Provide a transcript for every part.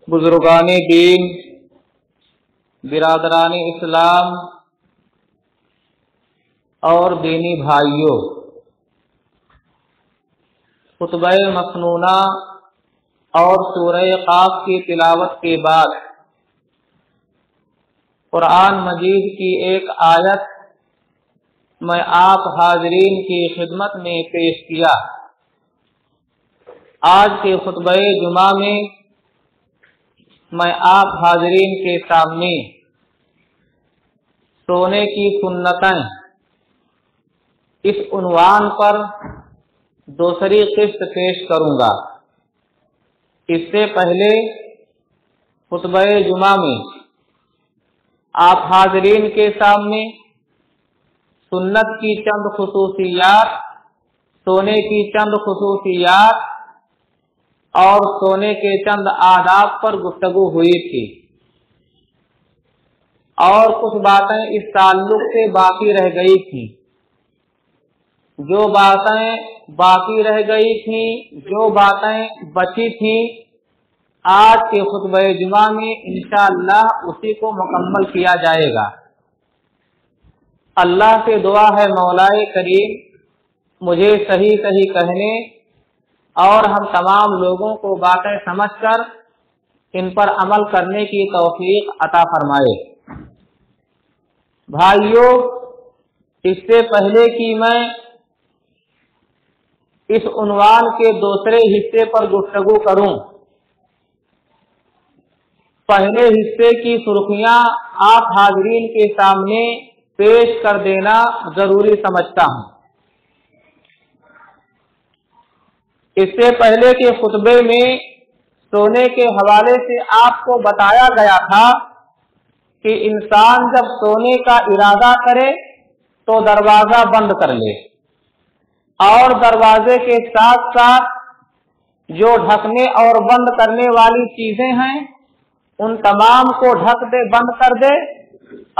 बुजुर्गान दीन, बिरादरान इस्लाम और दीनी भाइयों, खुतबा मसनूना और सूरह क़ाफ की तिलावत के बाद कुरान मजीद की एक आयत मैं आप हाजरीन की खिदमत में पेश किया। आज के खुतबा जुमा में मैं आप हाजरीन के सामने सोने की सुन्नतें इस उन्वान पर दूसरी किस्त पेश करूंगा। इससे पहले खुतबा जुमा में आप हाजरीन के सामने सुन्नत की चंद खुसूसियात, सोने की चंद खुसूसियात और सोने के चंद आदाब पर गुफ्तगू हुई थी और कुछ बातें इस ताल्लुक से बाकी रह गई थी। जो बातें बाकी रह गई थी, जो बातें बची थी, आज के खुतबा जुमा में इंशाअल्लाह उसी को मुकम्मल किया जाएगा। अल्लाह से दुआ है मौलाए करीम मुझे सही सही कहने और हम तमाम लोगों को बातें समझकर इन पर अमल करने की तौफीक अता फरमाए। भाइयों, इससे पहले कि मैं इस उन्वान के दूसरे हिस्से पर गुफ्तगू करूं, पहले हिस्से की सुर्खियां आप हाजरीन के सामने पेश कर देना जरूरी समझता हूं। इससे पहले के खुतबे में सोने के हवाले से आपको बताया गया था कि इंसान जब सोने का इरादा करे तो दरवाजा बंद कर ले और दरवाजे के साथ साथ जो ढकने और बंद करने वाली चीजें हैं उन तमाम को ढक दे, बंद कर दे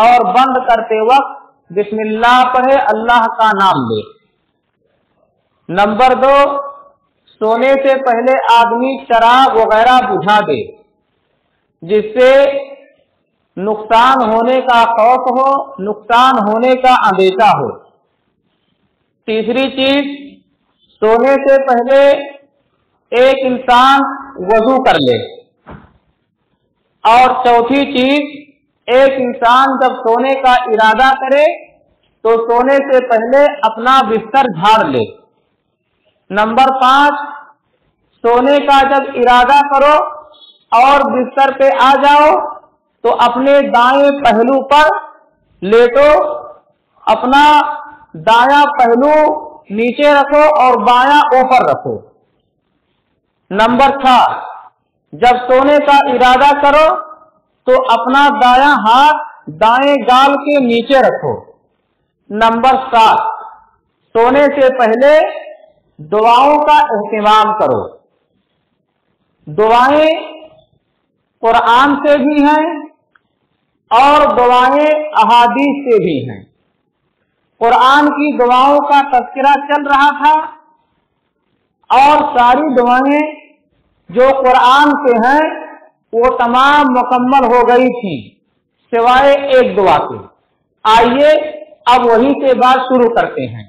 और बंद करते वक्त बिस्मिल्लाह पढ़े, अल्लाह का नाम ले। नंबर 2, सोने से पहले आदमी चराग वगैरह बुझा दे जिससे नुकसान होने का खौफ हो, नुकसान होने का अंदेशा हो। तीसरी चीज, सोने से पहले एक इंसान वजू कर ले। और चौथी चीज, एक इंसान जब सोने का इरादा करे तो सोने से पहले अपना बिस्तर झाड़ ले। नंबर 5, सोने का जब इरादा करो और बिस्तर पे आ जाओ तो अपने दाएं पहलू पर लेटो, अपना दायां पहलू नीचे रखो और बायां ऊपर रखो। नंबर 6, जब सोने का इरादा करो तो अपना दायां हाथ दाएं गाल के नीचे रखो। नंबर 7, सोने से पहले दुआओं का एहतिमाम करो। दुआएं कुरान से भी हैं और दुआएं अहादीस से भी हैं। कुरान की दुआओं का तज़किरा चल रहा था और सारी दुआएं जो कुरान से हैं वो तमाम मुकम्मल हो गई थी सिवाय एक दुआ के। आइए अब वहीं से बात शुरू करते हैं।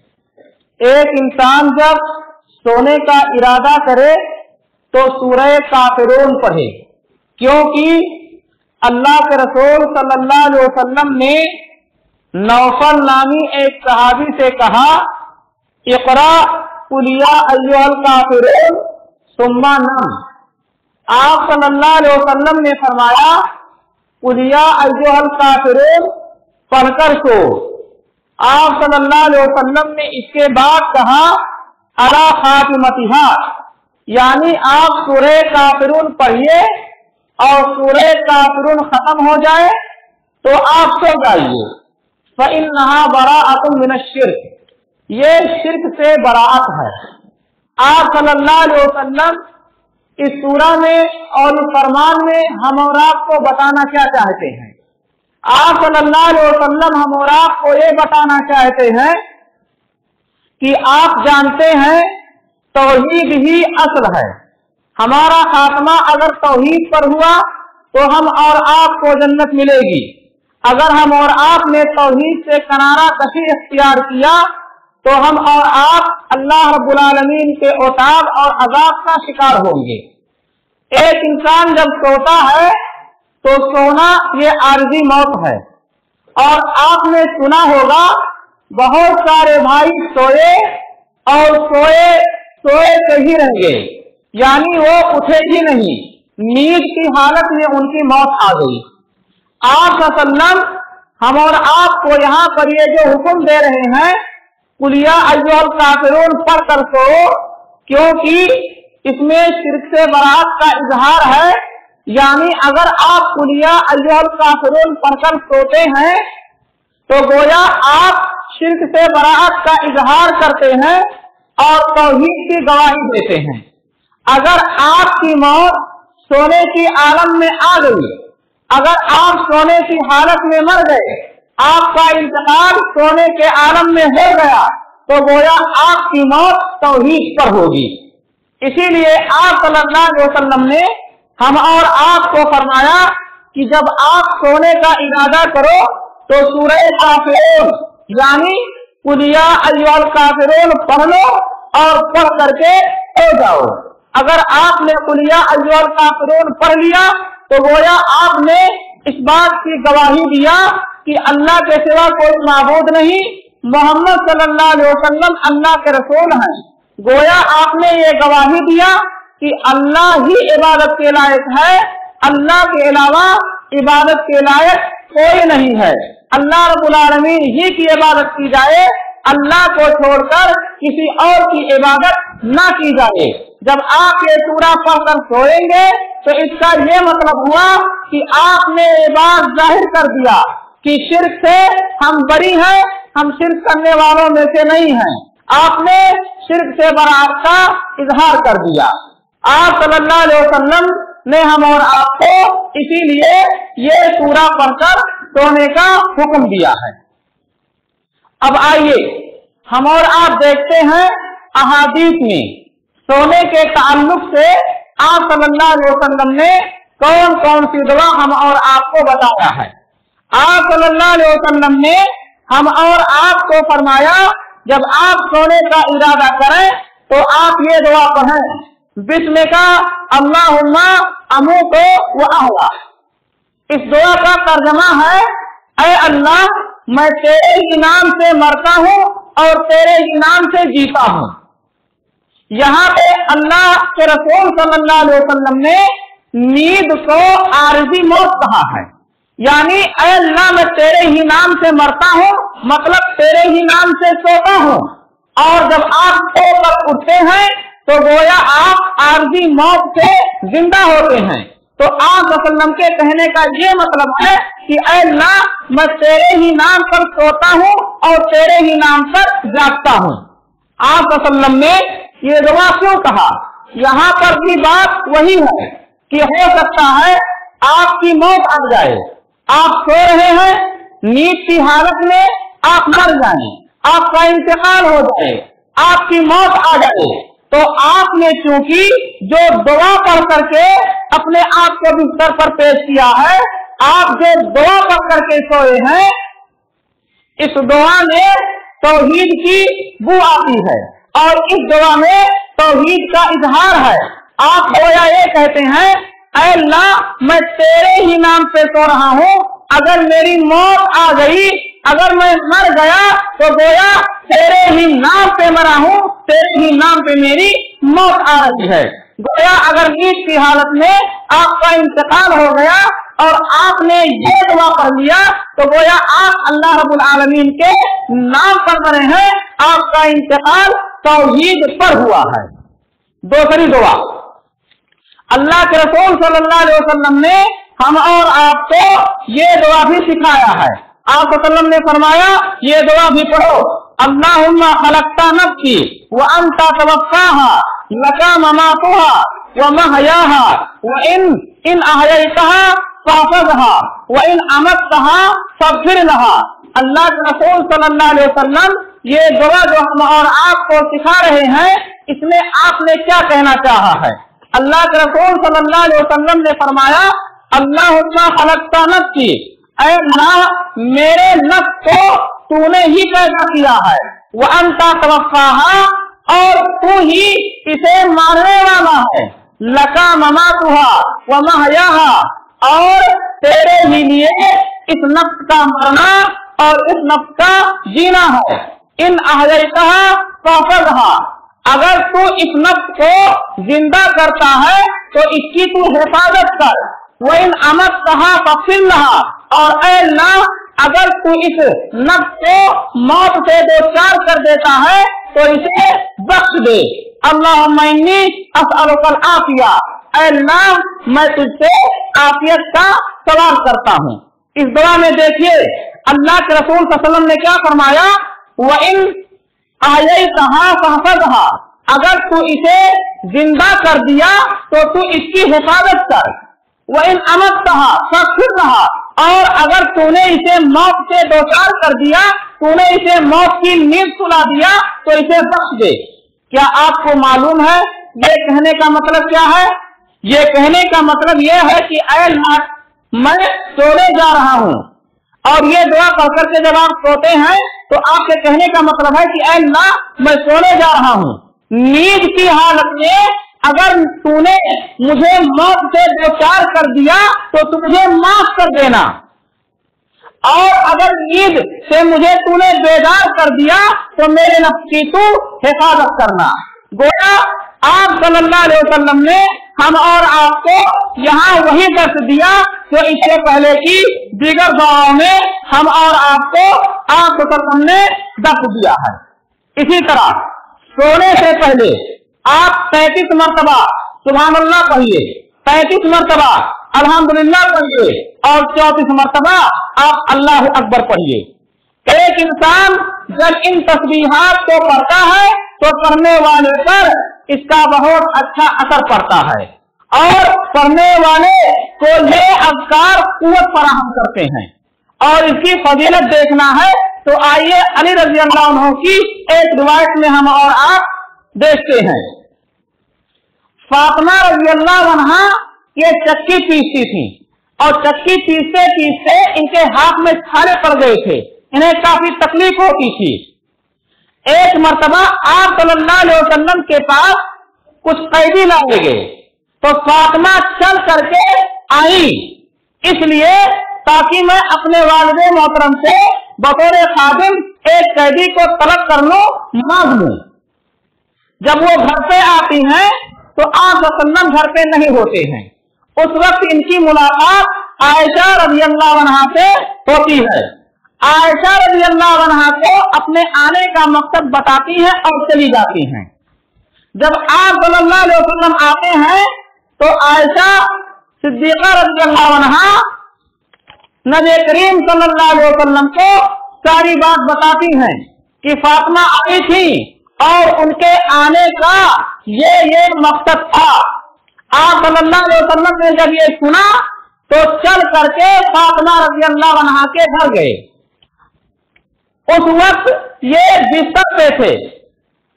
एक इंसान जब सोने का इरादा करे तो सूरह काफिरून पढ़े, क्योंकि अल्लाह के रसूल सल्लल्लाहु अलैहि वसल्लम ने नौफल नामी एक सहाबी से कहा, इक़रा कुल या अय्युहल काफिरून सुम्मा नम। आप सल्लल्लाहु अलैहि वसल्लम ने फरमाया, कुल या अय्युहल काफिरून पढ़कर सो। आप सल्लल्लाहु अलैहि वसल्लम ने इसके बाद कहा, अला खातिमतिहा, यानी आप सूरह काफिरून पढ़िए और सूरह काफिरून खत्म हो जाए तो आप सो जाइए। फ़इन्नहा बराअतुम मिनश्शिर्क, ये शिर्क से बराअत है। आप सल्लल्लाहु अलैहि वसल्लम इस सूरा में और इस फरमान में हम और आपको बताना क्या चाहते हैं? आप सल्लल्लाहु अलैहि वसल्लम हम और आपको ये बताना चाहते हैं कि आप जानते हैं तौहीद ही असल है, हमारा खात्मा अगर तौहीद पर हुआ तो हम और आपको जन्नत मिलेगी। अगर हम और आपने तौहीद से किनारा कशी इख्तियार किया तो हम और आप अल्लाह रब्बुल आलमीन के उताब और अज़ाब का शिकार होंगे। एक इंसान जब सोता है तो सोना ये आरज़ी मौत है। और आपने सुना होगा बहुत सारे भाई सोए और सोए सोए से ही रह गए, यानी वो उठे ही नहीं, नींद की हालत में उनकी मौत आ गई। आप सल्लम हम और आपको यहाँ पर ये जो हुक्म दे रहे हैं कुलिया अय्युहल काफिरून पढ़ कर सो, क्योंकि इसमें शिर्क से बरात का इजहार है। यानी अगर आप कुलिया अय्युहल काफिरून पढ़कर सोते हैं तो गोया आप शिर्क से बरात का इजहार करते हैं और तौहीद की गवाही देते हैं। अगर आपकी मौत सोने की आलम में आ गई, अगर आप सोने की हालत में मर गए, आपका इंतकाल सोने के आलम में हो गया, तो गोया आपकी मौत तौहीद पर होगी। इसीलिए आप सल्लल्लाहु अलैहि वसल्लम ने हम और आपको फरमाया कि जब आप सोने का इरादा करो तो सूरह काफिरून यानी कुलिया अय्युहल काफिरून पढ़ लो और पढ़ करके सो जाओ। अगर आपने कुलिया अय्युहल काफिरून पढ़ लिया तो गोया आपने इस बात की गवाही दिया कि अल्लाह के सिवा कोई माबूद नहीं, मोहम्मद सल्लल्लाहु अलैहि वसल्लम अल्लाह के रसूल हैं। गोया आपने ये गवाही दिया कि अल्लाह ही इबादत के लायक है, अल्लाह के अलावा इबादत के लायक कोई नहीं है। अल्लाह रब्बुल आलमीन ही की इबादत की जाए, अल्लाह को छोड़कर किसी और की इबादत ना की जाए। जब आप ये सूरा पढ़कर सोएंगे तो इसका ये मतलब हुआ कि आपने ये बात जाहिर कर दिया कि शिर्क से हम बरी हैं, हम शिर्क करने वालों में से नहीं हैं। आपने शिर्क से बरात का इजहार कर दिया। आप सल्लल्लाहु अलैहि वसल्लम ने हम और आपको इसीलिए ये सूरा पढ़कर सोने का हुक्म दिया है। अब आइए हम और आप देखते हैं अहादीस में सोने के ताल्लुक से आप सल्लल्लाहु अलैहि वसल्लम ने कौन कौन सी दुआ हम और आपको बताया है। आप सल्लल्लाहु अलैहि वसल्लम ने हम और आपको फरमाया जब आप सोने का इरादा करें तो आप ये दुआ पढ़ें, बिस्म का अल्लाहुम्मा अमूतु व अहया। इस दुआ का तर्जमा है, ऐ अल्लाह मैं तेरे ही नाम से मरता हूँ और तेरे ही नाम से जीता हूँ। यहाँ पे अल्लाह के रसूल सल्लल्लाहु अलैहि वसल्लम ने नींद को आरज़ी मौत कहा है। यानी ऐ अल्लाह मैं तेरे ही नाम से मरता हूँ, मतलब तेरे ही नाम से सोता हूँ। और जब आप सोकर उठते हैं तो गोया आप आरज़ी मौत से जिंदा होते हैं। तो आप वसल्लम के कहने का ये मतलब है कि ऐ अल्लाह मैं तेरे ही नाम पर सोता हूँ और तेरे ही नाम पर जागता हूँ। आप वसल्लम ने ये दुआ क्यों कहा? यहाँ पर भी बात वही है कि हो सकता है आपकी मौत आ जाए, आप सो रहे हैं, नींद की हालत में आप मर जाएं, आपका इंतकाल हो जाए, आपकी मौत आ जाए, तो आपने चूंकि जो दुआ पढ़ करके अपने आप को बिस्तर पर पेश किया है, आप जो दुआ पढ़ करके सोए हैं, इस दुआ में तौहीद की बू आती है और इस दुआ में तौहीद का इजहार है। आप गोया ये कहते हैं, ऐ अल्लाह मैं तेरे ही नाम पे सो रहा हूँ, अगर मेरी मौत आ गई, अगर मैं मर गया तो गोया तेरे ही नाम पे मरा हूँ, तेरे ही नाम पे मेरी मौत आ रही है। गोया अगर नींद की हालत में आपका इंतकाल हो गया और आपने ये दुआ पढ़ लिया तो गोया आप अल्लाह रब्बुल आलमीन के नाम पर मरे हैं, आपका इंतकाल तौहीद पर हुआ है। दूसरी दुआ अल्लाह के रसूल सल्लल्लाहु अलैहि वसल्लम ने हम और आपको ये दुआ भी सिखाया है। आप वसल्लम ने फरमाया ये दुआ भी पढ़ो, अल्लाहुम्मा खलक़ता नफ्सी व अंता तवफ़्फ़ाहा लका ममातुहा व महयाहा व इन अहयैतहा फ़हफ़ज़हा व इन अमतहा फ़ग़फ़िर लहा। अल्लाह के रसूल सल्लल्लाहु अलैहि वसल्लम ये दुआ जो हम और आपको सिखा रहे हैं, इसमें आपने क्या कहना चाहा है? अल्लाह के रसूल सल्लल्लाहु अलैहि वसल्लम ने फरमाया, अल्लाहुम्मा खलक़ता नफ्सी, ऐ अल्लाह मेरे नफ्स को तूने ही पैदा किया है, व अंता तवफ़्फ़ाहा, और तू ही इसे मारने वाला है, लका ममातुहा व महयाहा, और तेरे ही लिए इस नफ्स का मरना और इस नफ्स का जीना है। इन अहयैतहा फहफ़ज़हा, अगर तू इस नफ्स को जिंदा करता है तो इसकी तू हिफाजत कर। वो इन अमतहा फग़फ़िरलहा, और ऐ अल्लाह अगर तू इस नफ्स को मौत से दो चार कर देता है तो इसे बख्श दे। अल्लाहुम्मा इन्नी अस्अलुकल आफिया, ऐ अल्लाह मैं तुझसे आफियत का सवाल करता हूँ। इस दुआ में देखिए अल्लाह के रसूल सल्लल्लाहु अलैहि वसल्लम ने क्या फरमाया, व इन अहयैतहा फहफ़ज़हा, अगर तू इसे जिंदा कर दिया तो तू इसकी हिफाजत कर। व इन अमतहा फग़फ़िरलहा, और अगर तूने इसे मौत से दो चार कर दिया, तूने इसे मौत की नींद सुला दिया तो इसे बख्श दे। क्या आपको मालूम है ये कहने का मतलब क्या है? ये कहने का मतलब ये है कि ऐ अल्लाह मैं सोने जा रहा हूँ, और ये दुआ पढ़ करके जब आप सोते हैं तो आपके कहने का मतलब है कि ऐ अल्लाह मैं सोने जा रहा हूँ। नींद की हालत में अगर तूने मुझे मौत से दो चार कर दिया तो तू मुझे माफ कर देना, और अगर नींद से मुझे तूने बेदार कर दिया तो मेरे नफ्स की तू हिफाजत करना। गोया आप सल्लल्लाहु अलैहि वसल्लम ने हम और आपको यहाँ वही दर्श दिया जो इससे पहले की दीगर दुआओं में हम और आपको आप वसल्लम ने दर्श दिया है। इसी तरह सोने से पहले आप 33 मरतबा सुभान अल्लाह कहिए, 33 मरतबा अल्हम्दुलिल्लाह पढ़िए, और 34 मरतबा आप अल्लाह अकबर पढ़िए। एक इंसान जब इन तस्बीहात को पढ़ता है तो पढ़ने वाले पर इसका बहुत अच्छा असर पड़ता है, और पढ़ने वाले को ये अज़कार कुव्वत फराहम करते हैं। और इसकी फजीलत देखना है तो आइए अली रज़ी अल्लाह अन्हु की एक रिवायत में हम और आप देखते हैं। फातिमा रज़ी अल्लाह अन्हा ये चक्की पीसती थी, और चक्की पीसते पीसते इनके हाथ में छाले पड़ गए थे, इन्हें काफी तकलीफ होती थी। एक मर्तबा आप सल्लल्लाहु अलैहि वसल्लम के पास कुछ कैदी लाए गए, तो फातिमा चल करके आई, इसलिए ताकि मैं अपने वालिदे मोहतरम से बतौर खादिम एक कैदी को तलब कर लूं, मांग लूं। जब वो घर पे आती हैं तो आप वसल्लम घर पे नहीं होते हैं। उस वक्त इनकी मुलाकात आयशा रज़ी अल्लाह अन्हा से होती है। आयशा रज़ी अल्लाह अन्हा को अपने आने का मकसद बताती हैं और चली जाती हैं। जब आप सल्लल्लाहु अलैहि वसल्लम आते हैं तो आयशा सिद्दीक़ा रज़ी अल्लाह अन्हा नबी करीम सल्लल्लाहु अलैहि वसल्लम को सारी बात बताती हैं कि फातिमा आई थी और उनके आने का ये मकसद था। आप सल्लल्लाहु अलैहि वसल्लम ने जब ये सुना तो चल करके फातिमा रज़ी अल्लाह अन्हा के घर गए। उस वक्त ये बिस्तर पे थे,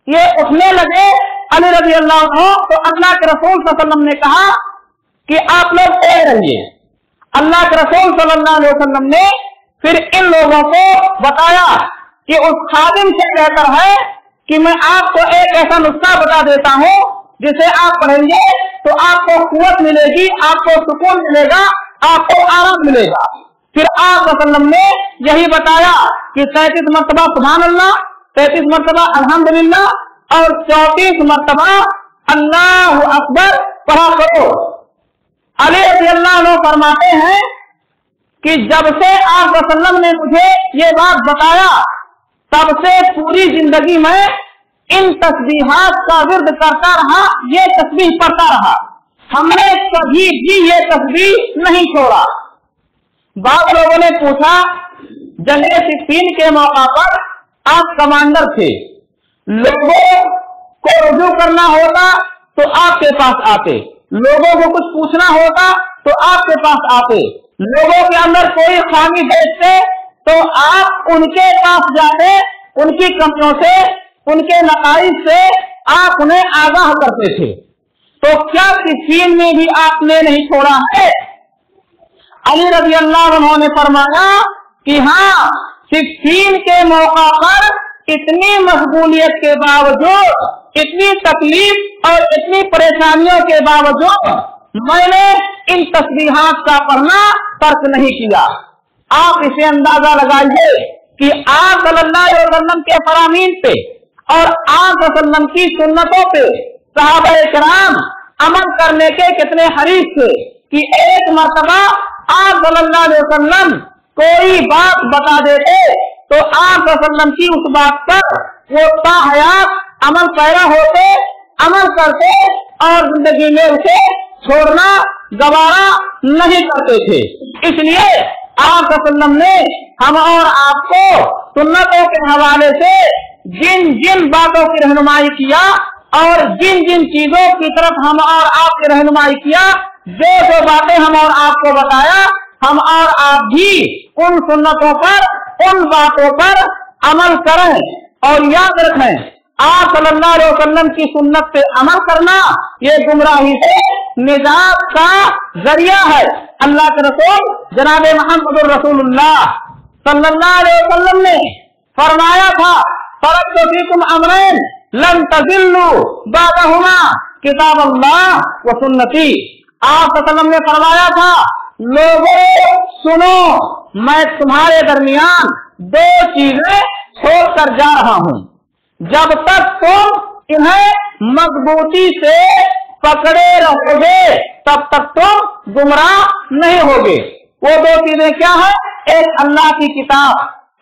ये उठने लगे अली रज़ी अल्लाह अन्हु, तो अल्लाह के रसूल सल्लल्लाहु अलैहि वसल्लम ने कहा कि आप लोग सोए रहिए। अल्लाह के रसूल सल्लल्लाहु अलैहि वसल्लम ने फिर इन लोगों को बताया कि उस खादिम से बेहतर है कि मैं आपको एक ऐसा नुस्खा बता देता हूँ जिसे आप पढ़ेंगे तो आपको कुव्वत मिलेगी, आपको सुकून मिलेगा, आपको आराम मिलेगा। फिर आप वसल्लम ने यही बताया कि 33 मरतबा सुभान अल्लाह, 33 मरतबा अल्हम्दुलिल्लाह और 34 मरतबा अल्लाहु अकबर पढ़ा करो। अली रज़ी अल्लाह अन्हु फरमाते हैं कि जब से आप वसल्लम ने मुझे ये बात बताया तब से पूरी जिंदगी में इन तस्बीहात का विर्द करता रहा, ये तस्बीह पढ़ता रहा, हमने कभी भी ये तस्बीह नहीं छोड़ा। बाद लोगों ने पूछा, जंगे सिफ़ीन के मौका पर आप कमांडर थे, लोगों को रुजू करना होता तो आपके पास आते, लोगों को कुछ पूछना होता तो आपके पास आते, लोगों के अंदर कोई खामी देखते तो आप उनके पास जाते, उनकी कमियों से, उनके नकाइज से आप उन्हें आगाह करते थे। तो क्या सिफ़ीन में भी आपने नहीं छोड़ा है? अली रज़ी अल्लाह अन्हु ने फरमाया कि हाँ, सिफ़ीन के मौका पर इतनी मशगूलियत के बावजूद, इतनी तकलीफ और इतनी परेशानियों के बावजूद मैंने इन तस्बीहात का पढ़ना तर्क नहीं किया। आप इसे अंदाजा लगाइए कि आप सल्लल्लाहु अलैहि वसल्लम के फरामीन पे और आप वसल्लम की सुन्नतों पे सहाबाए किराम अमल करने के कितने हरीस थे कि एक मर्तबा आप सल्लल्लाहु अलैहि वसल्लम कोई बात बता देते तो आप वसल्लम की उस बात पर वो ताहयात अमल पैरा होते, अमल करते और जिंदगी में उसे छोड़ना गवारा नहीं करते थे। इसलिए आप वसल्लम ने हम और आपको सुन्नतों के हवाले से जिन जिन बातों की रहनुमाई किया और जिन जिन चीजों की तरफ हम और आपकी रहनुमाई किया, जो जो बातें हम और आपको बताया, हम और आप भी उन सुन्नतों पर, उन बातों पर अमल करें। और याद रखें, आप सल्लल्लाहु अलैहि वसल्लम की सुन्नत पे अमल करना ये गुमराही से निजात का जरिया है। अल्लाह के रसूल जनाब मोहम्मद रसूलुल्लाह सल्लल्लाहु अलैहि वसल्लम ने फरमाया था, तरक्तु फीकुम अमरैन लन तज़िल्लू बअदहुमा किताबुल्लाह व सुन्नती। आप वसल्लम ने फरमाया था, लोगों सुनो, मैं तुम्हारे दरमियान दो चीजें छोड़कर जा रहा हूँ, जब तक तुम इन्हें मजबूती से पकड़े रहोगे तब तक तुम गुमराह नहीं होगे। वो दो चीजें क्या है? एक अल्लाह की किताब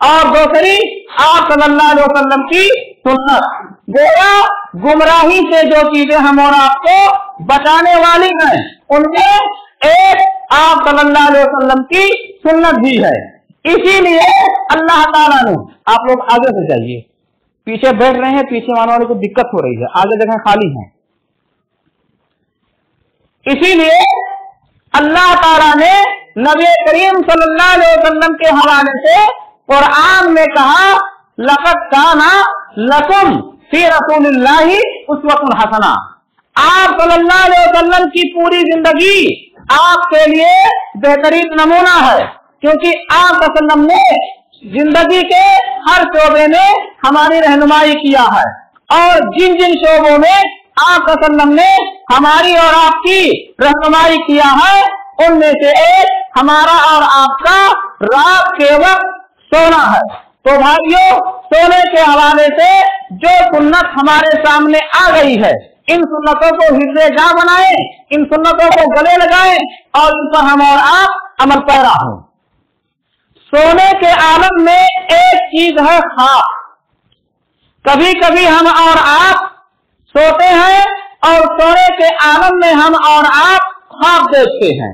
और दूसरी आप सल्लल्लाहु अलैहि वसल्लम की सुन्नत। गोया गुमराही से जो चीजें हम और आपको बचाने वाली हैं, उनमें एक आप सल्लल्लाहु अलैहि वसल्लम की सुन्नत भी है। इसीलिए अल्लाह ताला ने, आप लोग आगे से जाइए, पीछे बैठ रहे हैं, पीछे वालों को दिक्कत हो रही है, आगे देखें खाली है। इसीलिए अल्लाह ताला ने नबी करीम सल्लल्लाहु अलैहि वसल्लम के हवाले से कुरान में कहा, लक़द काना लकुम फी रसूलिल्लाहि उस्वतुन हसना। आप सल्लल्लाहु अलैहि वसल्लम की पूरी जिंदगी आपके लिए बेहतरीन नमूना है, क्योंकि आप वसल्लम ने जिंदगी के हर शोबे में हमारी रहनुमाई किया है और जिन जिन शोबों में आप वसल्लम ने हमारी और आपकी रहनुमाई किया है, उनमें से एक हमारा और आपका रात के वक्त सोना है। तो भाइयों, सोने के हवाले से जो सुन्नत हमारे सामने आ गई है, इन सुन्नतों को हिफ्ज़े जा बनाएं, इन सुन्नतों को गले लगाएं और इन पर हम और आप अमल पैरा हों। सोने के आलम में एक चीज है ख्वाब। कभी कभी हम और आप सोते हैं और सोने के आलम में हम और आप ख्वाब देखते हैं,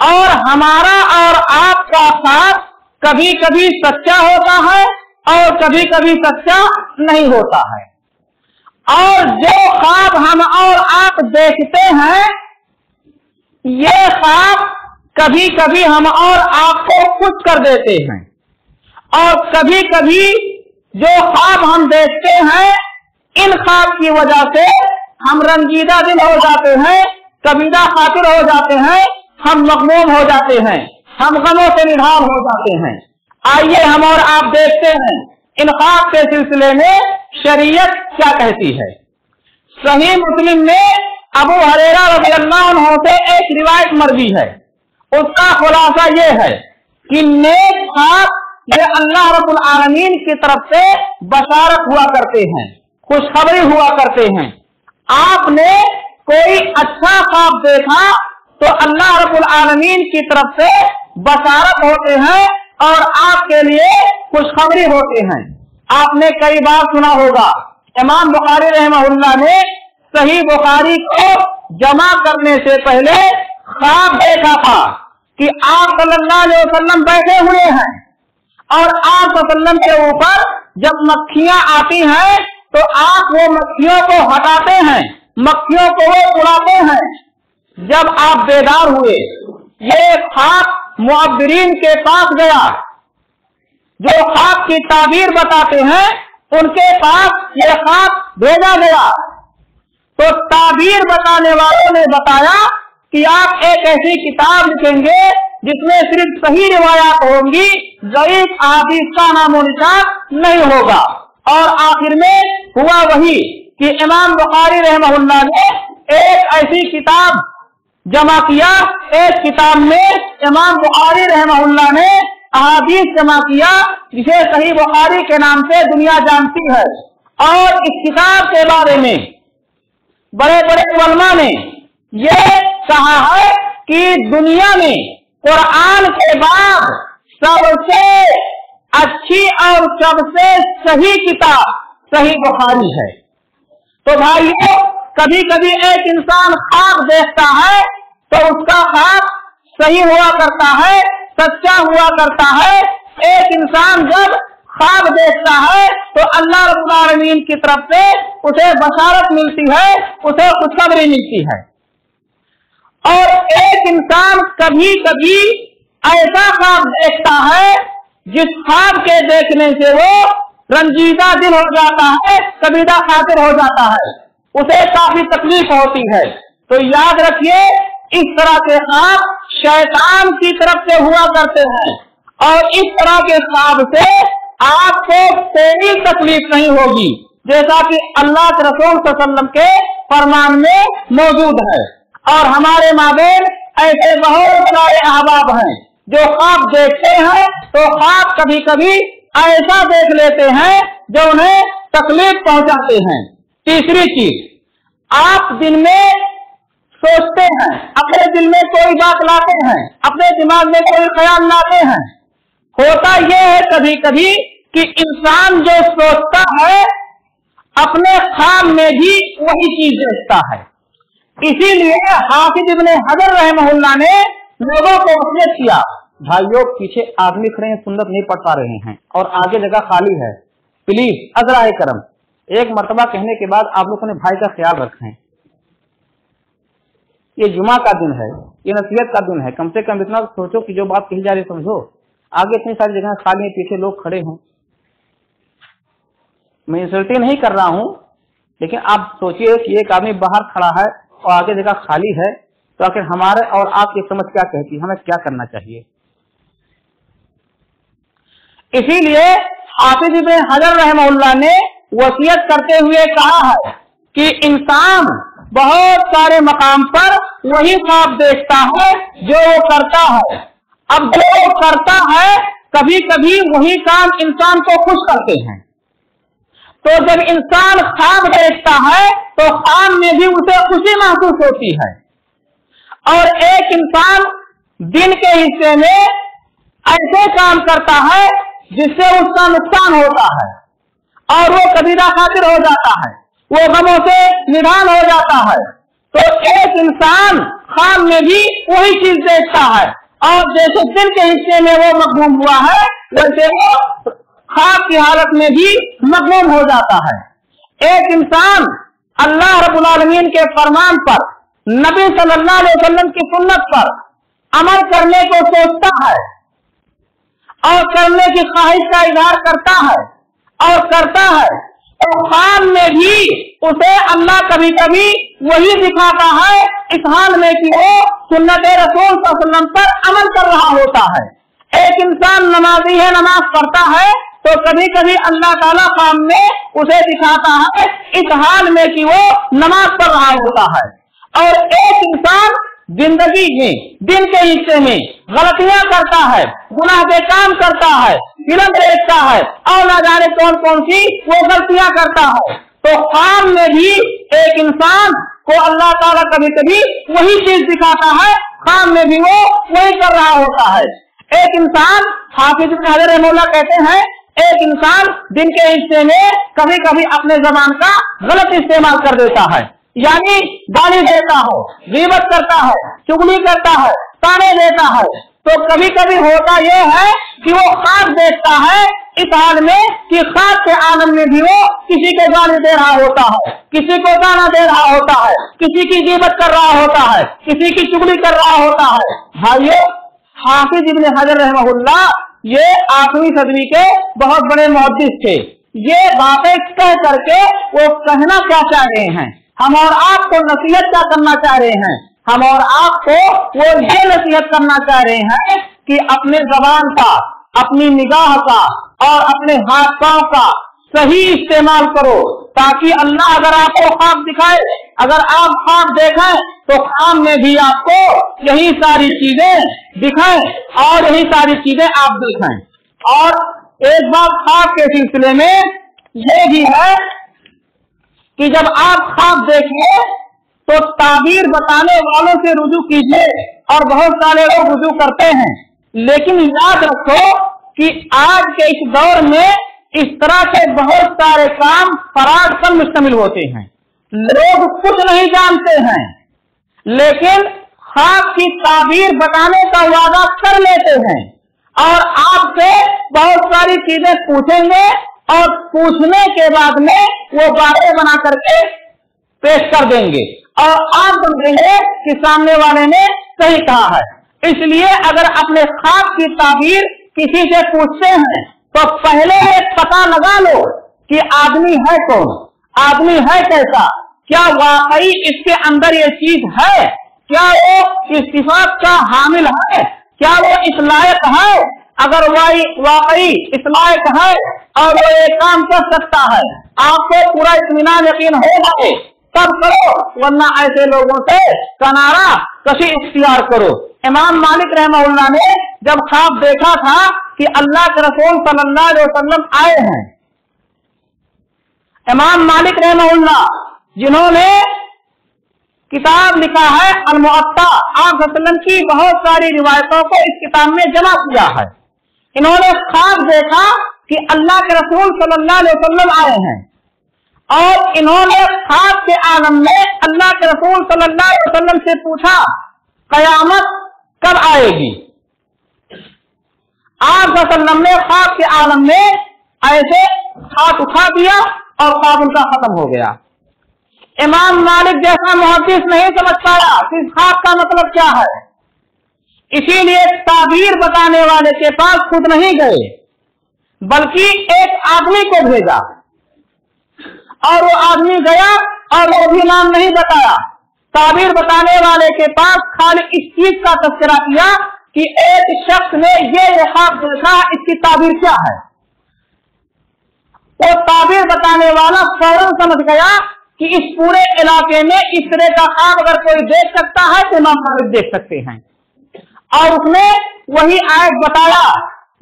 और हमारा और आपका ख्वाब कभी कभी सच्चा होता है और कभी कभी सच्चा नहीं होता है। और जो ख्वाब हम और आप देखते हैं, ये ख्वाब कभी कभी हम और आपको खुश कर देते हैं, और कभी कभी जो ख्वाब हम देखते हैं, इन ख्वाब की वजह से हम रंजीदा दिल हो जाते हैं, कबीदा खातिर हो जाते हैं, हम मगमूम हो जाते हैं, हम गमों से निढाल हो जाते हैं। आइए हम और आप देखते हैं इन ख्वाब के सिलसिले में शरीयत क्या कहती है। सही मुस्लिम में अबू हुरैरा रज़ियल्लाहु अन्हु से एक रिवायत मरवी है। उसका खुलासा ये है कि नेक ख्वाब ये अल्लाह रब्बुल आलमीन की तरफ से बशारत हुआ करते हैं, खुशखबरी हुआ करते हैं। आपने कोई अच्छा ख्वाब देखा तो अल्लाह रब्बुल आलमीन की तरफ से बशारत होते हैं और आपके लिए खुशखबरी होते हैं। आपने कई बार सुना होगा, इमाम बुखारी रहमहुल्लाह ने सही बुखारी को जमा करने से पहले ख्वाब देखा था कि आप सल्लल्लाहु अलैहि वसल्लम बैठे हुए हैं और आप वसल्लम के ऊपर जब मक्खियां आती हैं तो आप वो मक्खियों को हटाते हैं, मक्खियों को वो उड़ाते हैं। जब आप बेदार हुए, ये ख्वाब मुअब्बिरीन के पास गया, जो ख्वाब की ताबीर बताते हैं, उनके पास ये ख्वाब भेजा गया। तो ताबीर बताने वालों ने बताया कि आप एक ऐसी किताब लिखेंगे जिसमें सिर्फ सही रिवायात होंगी, ज़ईफ अहादीस का नामो निशान नहीं होगा। और आखिर में हुआ वही कि इमाम बुखारी रहमहुल्लाह ने एक ऐसी किताब जमा किया, एक किताब में इमाम बुखारी रहमहुल्लाह ने अहादीस जमा किया जिसे सही बुखारी के नाम से दुनिया जानती है। और इस किताब के बारे में बड़े बड़े उलमा ने ये कहा है कि दुनिया में कुरान के बाद सबसे अच्छी और सबसे सही किताब सही बुखारी है। तो भाइयों, कभी कभी एक इंसान ख्वाब देखता है तो उसका ख्वाब सही हुआ करता है, सच्चा हुआ करता है। एक इंसान जब ख्वाब देखता है तो अल्लाह रब्बुल आलमीन की तरफ से उसे बशारत मिलती है, उसे खुशखबरी मिलती है। और एक इंसान कभी कभी ऐसा ख्वाब देखता है जिस ख्वाब के देखने से वो रंजीदा दिल हो जाता है, कबीदा खातिर हो जाता है, उसे काफी तकलीफ होती है। तो याद रखिए, इस तरह के ख्वाब शैतान की तरफ से हुआ करते हैं और इस तरह के ख्वाब से आपको कोई तकलीफ नहीं होगी, जैसा कि अल्लाह के रसूल सल्लल्लाहु अलैहि वसल्लम के फरमान में मौजूद है। और हमारे माबेन ऐसे बहुत सारे अहबाब हैं जो ख्वाब देखते हैं तो ख्वाब कभी कभी ऐसा देख लेते हैं जो उन्हें तकलीफ पहुंचाते हैं। तीसरी चीज, आप दिन में सोचते हैं, अपने दिल में कोई बात लाते हैं, अपने दिमाग में कोई ख्याल लाते हैं। होता यह है कभी कभी कि इंसान जो सोचता है अपने ख्वाब में भी वही चीज देखता है। इसीलिए हाफिज इब्ने हजर रहमहुल्लाह ने लोगों को वसीयत किया, भाइयों पीछे आदमी खड़े हैं, सुन्नत नहीं पढ़ पा रहे हैं और आगे जगह खाली है, प्लीज अज़राए करम एक मर्तबा कहने के बाद आप लोग अपने भाई का ख्याल रखें। ये जुमा का दिन है, ये नसीहत का दिन है, कम से कम इतना सोचो कि जो बात कही जा रही समझो। आगे इतनी सारी जगह खाली है, पीछे लोग खड़े हैं। मैं इंसल्टिंग नहीं कर रहा हूं, लेकिन आप सोचिए कि एक आदमी बाहर खड़ा है और आगे जगह खाली है, तो आखिर हमारे और आपकी समझ क्या कहती है, हमें क्या करना चाहिए। इसीलिए हाफिज इब्ने हजर रहमहुल्लाह ने वसीयत करते हुए कहा है कि इंसान बहुत सारे मकाम पर वही ख्वाब देखता है जो वो करता है। अब जो वो करता है कभी कभी वही काम इंसान को खुश करते हैं। तो जब इंसान ख्वाब देखता है तो ख्वाब में भी उसे खुशी महसूस होती है। और एक इंसान दिन के हिस्से में ऐसे काम करता है जिससे उसका नुकसान होता है और वो कबीरा खातिर हो जाता है, वो गमों से निधान हो जाता है। तो एक इंसान ख्वाब में भी वही चीज देखता है और जैसे दिन के हिस्से में वो मगमूम हुआ है वैसे वो ख्वाब की हालत में भी मगमूम हो जाता है। एक इंसान अल्लाह रब्बुल आलमीन के फरमान पर, नबी सल्लल्लाहु अलैहि वसल्लम की सुन्नत पर अमल करने को सोचता है और करने की ख्वाहिश का इजहार करता है और करता है, तो ख्वाब में भी उसे अल्लाह कभी कभी वही दिखाता है इस हाल में कि वो सुन्नत रसूल सल्लल्लाहु अलैहि वसल्लम पर अमल कर रहा होता है। एक इंसान नमाजी है, नमाज पढ़ता है, तो कभी कभी अल्लाह ताला ख्वाब में उसे दिखाता है इस हाल में कि वो नमाज पढ़ रहा होता है। और एक इंसान जिंदगी में दिन के हिस्से में गलतियां करता है, गुनाह के काम करता है, फिल्म देखता है और न जाने कौन कौन सी वो गलतियां करता है। तो ख्वाब में भी एक इंसान को अल्लाह ताला कभी कभी वही चीज दिखाता है, ख्वाब में भी वो वही कर रहा होता है। एक इंसान, हाफिज इब्ने हजर रहमहुल्लाह कहते हैं, एक इंसान दिन के हिस्से में कभी कभी अपने जबान का गलत इस्तेमाल कर देता है, यानी गाली देता है, गीबत करता है, चुगली करता है, ताने देता है। तो कभी कभी होता यह है कि वो ख्वाब देखता है इस हाल में कि ख्वाब के आलम में भी वो किसी को गाली दे रहा होता है, किसी को ताना दे रहा होता है, किसी की गीबत कर रहा होता है, किसी की चुगली कर रहा होता है। भाइयों, हाफिज इब्ने हजर रहमहुल्लाह ये 8वीं सदी के बहुत बड़े मुहद्दिस थे। ये बातें कह करके वो कहना क्या चाह रहे हैं हम और आपको नसीहत क्या करना चाह रहे हैं? हम और आपको वो ये नसीहत करना चाह रहे हैं कि अपने जबान का, अपनी निगाह का और अपने हाथ पांव का सही इस्तेमाल करो, ताकि अल्लाह अगर आपको ख्वाब दिखाए, अगर आप ख्वाब देखें तो ख्वाब में भी आपको यही सारी चीजें दिखाएं और यही सारी चीजें आप देखें। और एक बात ख्वाब के सिलसिले में ये भी है कि जब आप ख्वाब देखिए तो ताबीर बताने वालों से रुजू कीजिए, और बहुत सारे लोग रुजू करते हैं, लेकिन याद रखो कि आज के इस दौर में इस तरह के बहुत सारे काम फराड पर मुश्तमिल होते हैं। लोग कुछ नहीं जानते हैं, लेकिन ख्वाब की ताबीर बताने का वादा कर लेते हैं और आपसे बहुत सारी चीजें पूछेंगे और पूछने के बाद में वो बातें बना करके पेश कर देंगे और आप समझेंगे कि सामने वाले ने सही कहा है। इसलिए अगर अपने ख्वाब की ताबीर किसी से पूछते हैं तो पहले एक पता लगा लो कि आदमी है कौन, आदमी है कैसा, क्या वाकई इसके अंदर ये चीज है, क्या वो इस सिफात का हामिल है, क्या वो इस लायक है। अगर वाकई इस लायक है और वो ये काम कर सकता है, आपको पूरा इत्मीनान यकीन हो जाए तब करो, वरना ऐसे लोगों से किनारा कशी इख्तियार करो। इमाम मालिक रहमहुल्लाह ने जब ख्वाब देखा था कि अल्लाह के रसूल सल्लल्लाहु अलैहि वसल्लम आए हैं, इमाम मालिक रहमहुल्लाह जिन्होंने किताब लिखा है अल-मुअत्ता, आप वसल्लम की बहुत सारी रिवायतों को इस किताब में जमा किया है, इन्होंने ख्वाब देखा कि अल्लाह के रसूल सल्लल्लाहु अलैहि वसल्लम आए हैं और इन्होंने ख्वाब के आलम में अल्लाह के रसूल सल्लल्लाहु अलैहि वसल्लम से पूछा कयामत कब आएगी। आप वसल्लम ने ख्वाब के आलम में ऐसे हाथ उठा दिया और ख्वाब उनका खत्म हो गया। इमाम मालिक जैसा मुहद्दिस नहीं समझ पाया कि इस ख्वाब का मतलब क्या है, इसीलिए ताबीर बताने वाले के पास खुद नहीं गए बल्कि एक आदमी को भेजा और वो आदमी गया और वो भी नाम नहीं बताया। ताबीर बताने वाले के पास खाली इस चीज का तस्करा किया कि एक शख्स ने ये ख्वाब देखा, इसकी ताबीर क्या है। वो ताबीर बताने वाला फौरन समझ गया कि इस पूरे इलाके में इस तरह का ख्वाब अगर कोई देख सकता है तो इमाम मालिक देख सकते हैं, और उसने वही आयत बताया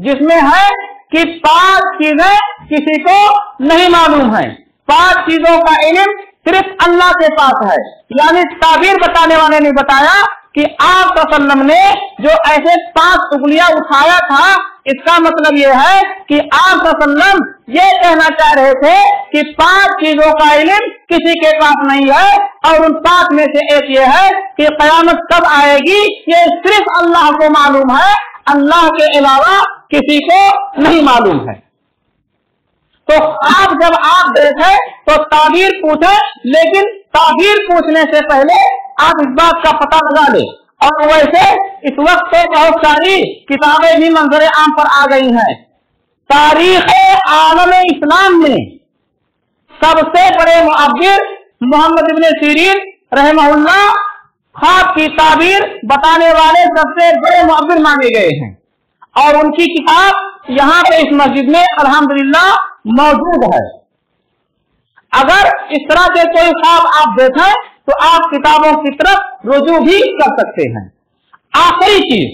जिसमें है कि 5 चीजें किसी को नहीं मालूम है, 5 चीजों का इल्म सिर्फ अल्लाह के पास है। यानी ताबीर बताने वाले ने बताया कि आप वसल्लम ने जो ऐसे 5 उंगलियां उठाया था, इसका मतलब ये है कि आप वसल्लम ये कहना चाह रहे थे कि 5 चीजों का इल्म किसी के पास नहीं है, और उन 5 में से एक ये है कि कयामत कब आएगी ये सिर्फ अल्लाह को मालूम है, अल्लाह के अलावा किसी को नहीं मालूम है। तो आप जब आप देखें तो ताबीर पूछे, लेकिन ताबीर पूछने से पहले आप इस बात का पता लगा ले। और वैसे इस वक्त तो बहुत सारी किताबें भी मंजर आम पर आ गई हैं। तारीख आलम इस्लाम में सबसे बड़े मुअब्बिर मोहम्मद इब्न सीरीन रहमहुल्लाह ख्वाब की ताबीर बताने वाले सबसे बड़े मुअब्बिर माने गए हैं, और उनकी किताब यहाँ पे इस मस्जिद में अल्हम्दुलिल्लाह मौजूद है। अगर इस तरह के कोई ख्वाब आप देखें तो आप किताबों की तरफ रुजू भी कर सकते हैं। आखिरी चीज,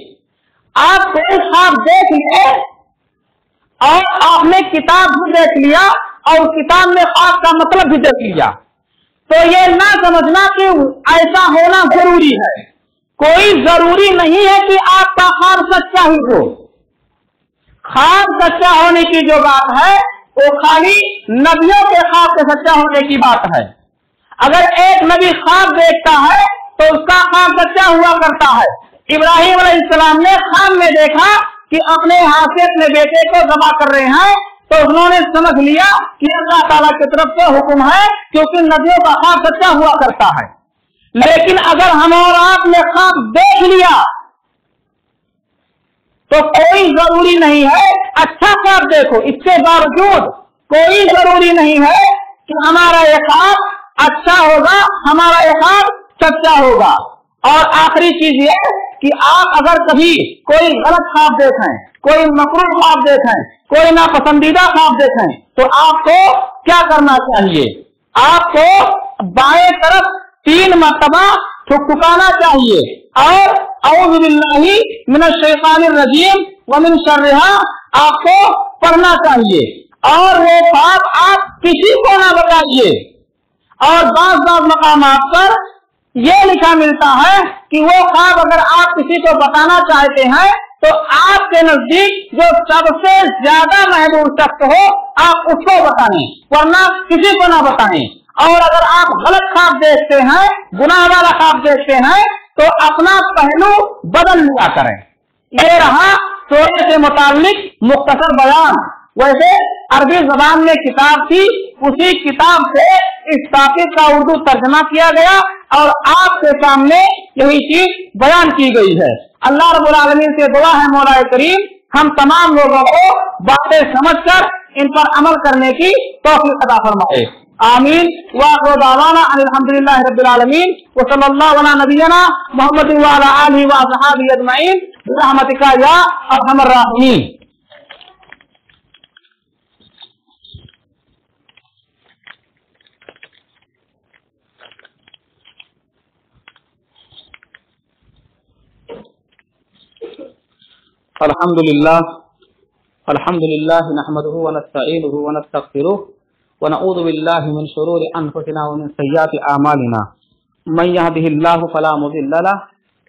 आप कोई ख्वाब देख लिए और आपने किताब भी देख लिया और किताब में ख्वाब का मतलब भी देख लिया, तो ये ना समझना कि ऐसा होना जरूरी है। कोई जरूरी नहीं है कि आपका ख्वाब सच्चा ही हो। ख्वाब सच्चा होने की जो बात है वो खाली नबियों के ख्वाब के सच्चा होने की बात है। अगर एक नबी ख्वाब देखता है तो उसका ख्वाब सच्चा हुआ करता है। इब्राहिम अलैहिस्सलाम ने ख्वाब में देखा कि अपने हाथ से अपने बेटे को ज़बह कर रहे हैं, तो उन्होंने समझ लिया कि अल्लाह ताला की तरफ से हुक्म है, क्योंकि नबियों का ख्वाब सच्चा हुआ करता है। लेकिन अगर हम और आपने ख्वाब देख लिया तो कोई जरूरी नहीं है अच्छा ख्वाब देखो, इसके बावजूद कोई जरूरी नहीं है कि हमारा ये ख्वाब अच्छा होगा, हमारा ख्वाब सच्चा होगा। और आखिरी चीज ये कि आप अगर कभी कोई गलत ख्वाब देखें, कोई मकरूह ख्वाब देखें, कोई नापसंदीदा ख्वाब देखें, तो आपको क्या करना चाहिए? आपको बाएं तरफ 3 मरतबा ठुकठुकाना चाहिए और औज़ु बिल्लाहि मिनश शैतानिर रजीम व मिन शर्रिहा आपको पढ़ना चाहिए। और वो ख्वाब आप किसी को ना बताइए। और बाज़ मकामात पर ये लिखा मिलता है कि वो ख्वाब अगर आप किसी को बताना चाहते हैं तो आपके नजदीक जो सबसे ज्यादा महबूब शख्स हो आप उसको बताएं, वरना किसी को ना बताएं। और अगर आप गलत ख्वाब देखते हैं, गुनाह वाला ख्वाब देखते हैं, तो अपना पहलू बदल लिया करें। ये रहा सोने से मुताल्लिक मुख्तसर बयान। वैसे अरबी जबान में किताब थी, उसी किताब से इस टॉपिक का उर्दू तर्जमा किया गया और आपके सामने यही चीज बयान की गई है। अल्लाह रब्बुल आलमीन से दुआ है मौला करीम हम तमाम लोगों को बातें समझकर इन पर अमल करने की तौफीक अता फरमाए। आमीन। वाखिरु दावाना अल्हम्दुलिल्लाहि रब्बिल आलमीन व सल्लल्लाहु अला नबियना मुहम्मद व अला आलिहि व असहाबिहि अजमईन बिरहमतिका या अरहमर राहिमीन। अल्हम्दुलिल्लाह नहमदुहु व नस्तईनुहु व नस्तगफिरुह व नऊज़ु बिल्लाहि मिन शुरूरि अनफुसिना व मिन सय्यिआति अमालिना मन यहदिहिल्लाहु फला मुदिल्ल लहु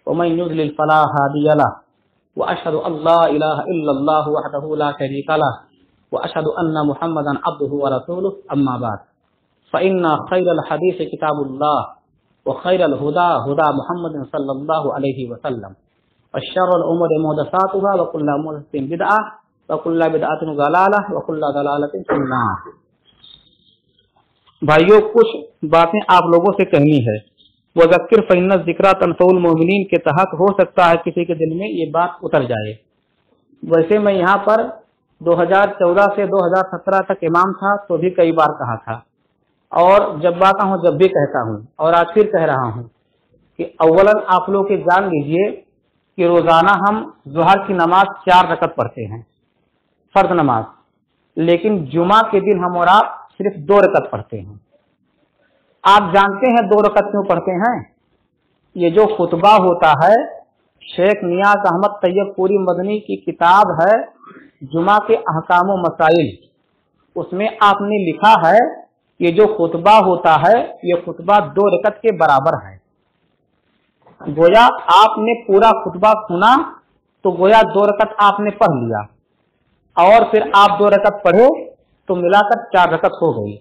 व मन युद्लिल फला हादिय लहु व अशहदु अल्ला इलाहा इल्लल्लाह वहदहु ला शरीका लहु व अशहदु अन्न मुहम्मदन अब्दुहु व रसूलुहु अम्मा बाद फ़इन्ना खैरल हदीस किताबुल्लाह व खैरल हुदा हुदा मुहम्मदिन सल्लल्लाहु अलैहि वसल्लम अश्शरुल उमूरि मुहदसातुहा व कुल्लु मुहदसतिन बिदअह व कुल्लु बिदअतिन ज़लालह व कुल्लु ज़लालतिन फिन्नार। भाइयों, कुछ बातें आप लोगों से कहनी है। वज़क्किर फ़इन्न ज़िक्रा तनफ़उल मोमिनीन के तहत हो सकता है किसी के दिल में ये बात उतर जाए। वैसे मैं यहाँ पर 2014 से 2017 तक इमाम था तो भी कई बार कहा था और जब आता हूँ जब भी कहता हूँ और आज फिर कह रहा हूँ कि अव्वलन आप लोग जान लीजिए कि रोजाना हम ज़ोहर की नमाज 4 रकत पढ़ते हैं, फर्ज नमाज, लेकिन जुमा के दिन हम और आप सिर्फ 2 रकत पढ़ते हैं। आप जानते हैं 2 रकत क्यों पढ़ते हैं? ये जो खुतबा होता है, शेख नियाज अहमद तैयब पूरी मदनी की किताब है जुमा के अहकाम व मसाइल, उसमें आपने लिखा है ये जो खुतबा होता है ये खुतबा 2 रकत के बराबर है। गोया आपने पूरा खुतबा सुना तो गोया 2 रकत आपने पढ़ लिया और फिर आप 2 रकत पढ़े तो मिलाकर 4 रकत हो गई।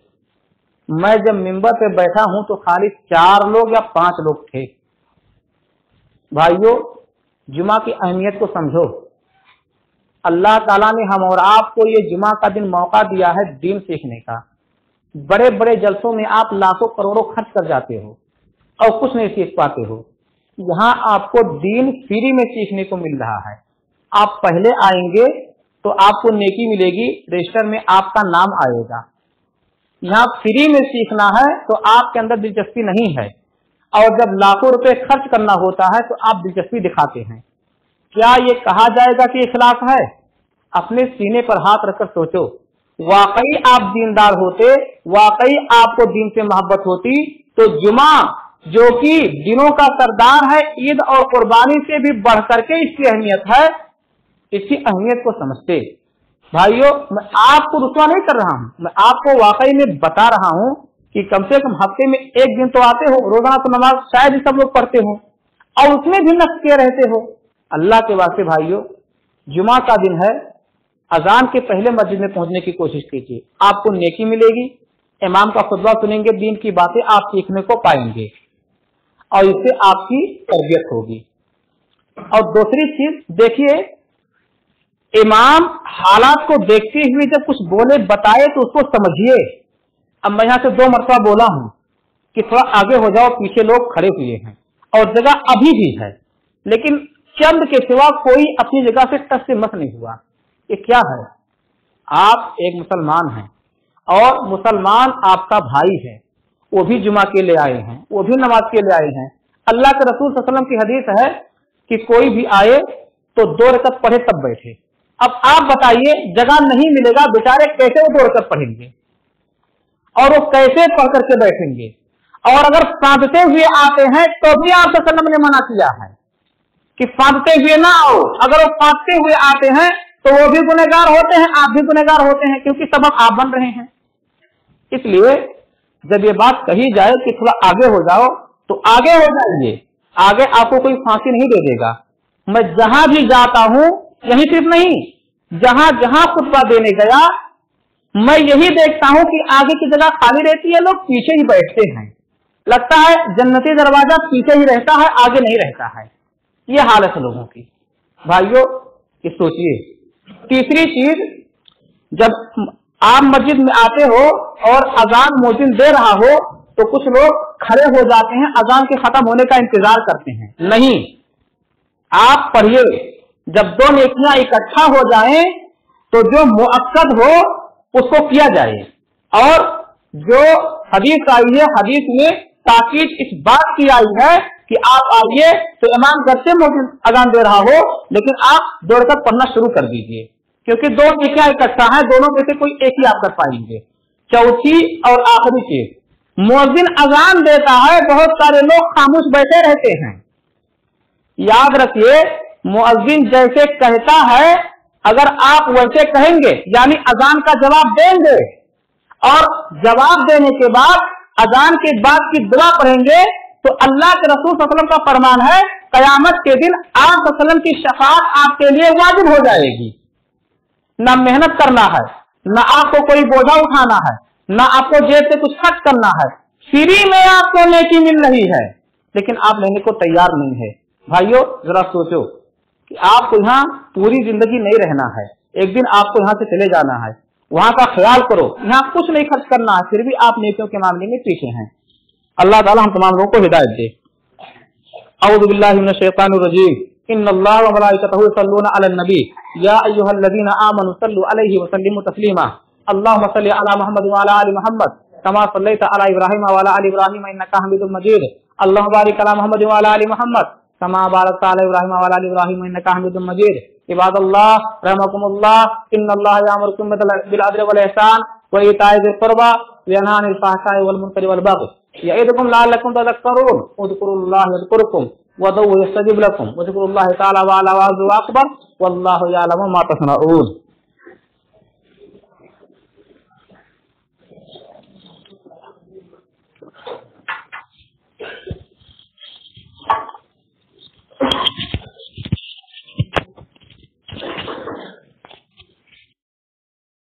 मैं जब मिंबर पे बैठा हूं तो खाली 4 लोग या 5 लोग थे। भाइयों, जुमा की अहमियत को समझो। अल्लाह ताला ने हम और आपको ये जुमा का दिन मौका दिया है दीन सीखने का। बड़े बड़े जलसों में आप लाखों करोड़ों खर्च कर जाते हो और कुछ नहीं सीख पाते हो। यहाँ आपको दीन फ्री में सीखने को मिल रहा है। आप पहले आएंगे तो आपको नेकी मिलेगी, रजिस्टर में आपका नाम आएगा। यहाँ फ्री में सीखना है तो आपके अंदर दिलचस्पी नहीं है और जब लाखों रुपए खर्च करना होता है तो आप दिलचस्पी दिखाते हैं। क्या ये कहा जाएगा कि इखलास है? अपने सीने पर हाथ रखकर सोचो, वाकई आप दीनदार होते, वाकई आपको दीन से मोहब्बत होती तो जुमा जो कि दिनों का सरदार है, ईद और कुर्बानी से भी बढ़ करके इसकी अहमियत है, इसकी अहमियत को समझते। भाइयों, मैं आपको रुसवा नहीं कर रहा हूँ, मैं आपको वाकई में बता रहा हूँ कि कम से कम हफ्ते में 1 दिन तो आते हो, रोजाना तो नमाज शायद ही सब लोग पढ़ते हो और उसमें भी नफ्स किए रहते हो। अल्लाह के वास्ते भाइयों, जुमा का दिन है, अजान के पहले मस्जिद में पहुंचने की कोशिश कीजिए, आपको नेकी मिलेगी। इमाम का खुतबा सुनेंगे, दीन की बातें आप सीखने को पाएंगे और इससे आपकी तरबियत होगी। और दूसरी चीज देखिए, इमाम हालात को देखते हुए जब कुछ बोले बताए तो उसको समझिए। अब मैं यहाँ से 2 मरतबा बोला हूँ कि थोड़ा आगे हो जाओ, पीछे लोग खड़े हुए हैं और जगह अभी भी है, लेकिन चंद के सिवा कोई अपनी जगह से टस से मस नहीं हुआ। ये क्या है? आप एक मुसलमान हैं और मुसलमान आपका भाई है वो भी जुमा के लिए आए हैं, वो भी नमाज के लिए आए हैं। अल्लाह के रसूल सल्लल्लाहु अलैहि वसल्लम की हदीस है कि कोई भी आए तो 2 रकअत पढ़े तब बैठे। अब आप बताइए, जगह नहीं मिलेगा, बेचारे कैसे वो 2 रकअत पढ़ेंगे और वो कैसे पढ़ करके बैठेंगे? और अगर फांदते हुए आते हैं तो भी आप सल्लल्लाहु अलैहि वसल्लम ने मना किया है कि फांदते हुए ना आओ। अगर वो फांदते हुए आते हैं तो वो भी गुनहगार होते हैं, आप भी गुनहगार होते हैं, क्योंकि सबब आप बन रहे हैं। इसलिए जब ये बात कही जाए कि थोड़ा आगे हो जाओ, तो आगे हो जाइए, आगे आपको कोई फांसी नहीं दे देगा। मैं जहां भी जाता हूं, यही सिर्फ नहीं, जहां जहां खुतबा देने गया, मैं यही देखता हूं कि आगे की जगह खाली रहती है, लोग पीछे ही बैठते हैं। लगता है जन्नती दरवाजा पीछे ही रहता है, आगे नहीं रहता है। ये हालत है लोगों की। भाइयों, ये सोचिए। तीसरी चीज, जब आप मस्जिद में आते हो और अजान मुअज्जिन दे रहा हो तो कुछ लोग खड़े हो जाते हैं, अजान के खत्म होने का इंतजार करते हैं। नहीं, आप पढ़िए। जब 2 नेकियां इकट्ठा हो जाएं तो जो मुअक्कद हो उसको किया जाए। और जो हदीस आई है, हदीस में ताकीद इस बात की आई है कि आप आइए तो इमाम घर से मुअज्जिन अजान दे रहा हो, लेकिन आप 2 रकअत पढ़ना शुरू कर दीजिए, क्योंकि 2 नेकियां इकट्ठा है, दोनों में से कोई एक ही आप कर पाएंगे। चौथी और आखिरी चीज, मुअज्जिन अजान देता है, बहुत सारे लोग खामोश बैठे रहते हैं। याद रखिए, मुअज्जिन जैसे कहता है अगर आप वैसे कहेंगे, यानी अजान का जवाब देंगे और जवाब देने के बाद अजान के बाद की दुआ पढ़ेंगे, तो अल्लाह के रसूल सल्लल्लाहु अलैहि वसल्लम का फरमान है, कयामत के दिन आप सल्लल्लाहु अलैहि वसल्लम की शफाअत आपके लिए वाजिब हो जाएगी। ना मेहनत करना है, ना आपको कोई बोझा उठाना है, ना आपको जेब से कुछ खर्च करना है, फ्री में आपको नेकी मिल रही है, लेकिन आप लेने को तैयार नहीं है। भाइयों, जरा सोचो कि आपको यहाँ पूरी जिंदगी नहीं रहना है, एक दिन आपको यहाँ से चले जाना है, वहां का ख्याल करो। यहाँ कुछ नहीं खर्च करना है, फिर भी आप नेकियों के मामले में पीछे हैं। अल्लाह ताला हम तमाम लोगों को हिदायत दे। औज़ु बिल्लाहि मिनश शैतानिर रजीम। इन्नल्लाह व मलाइकतहु यसल्लूना अलन नबी या अय्युहल्लज़ीना आमनु सल्लु अलैहि व सल्लिमु तस्लीमा। अल्लाहुम्मा सल्लि अला मुहम्मद व अला आलि मुहम्मद कमा सल्लैता अला इब्राहीम व अला आलि इब्राहीम इन्नका हमीदुम मजीद। अल्लाहुम्मा बारिक अला मुहम्मद व अला आलि मुहम्मद कमा बारकता अला इब्राहीम व अला आलि इब्राहीम इन्नका हमीदुम मजीद। इबादल्लाह रहमकुमुल्लाह, इन्नल्लाह यामुरुकुम बिल अदल वल इहसान व ईताइ ज़िल कुर्बा व यनहा अनिल फ़हशाइ वल मुनकरि वल बग़य यइदुकुम लअल्लकुम तज़क्करून। उज़्कुरुल्लाह यज़कुरुकुम वदऊहु यस्तजिब लकुम वज़्कुरुल्लाह तआला व अला वज़ु अकबर वल्लाहु यअलमु मा तस्नऊन।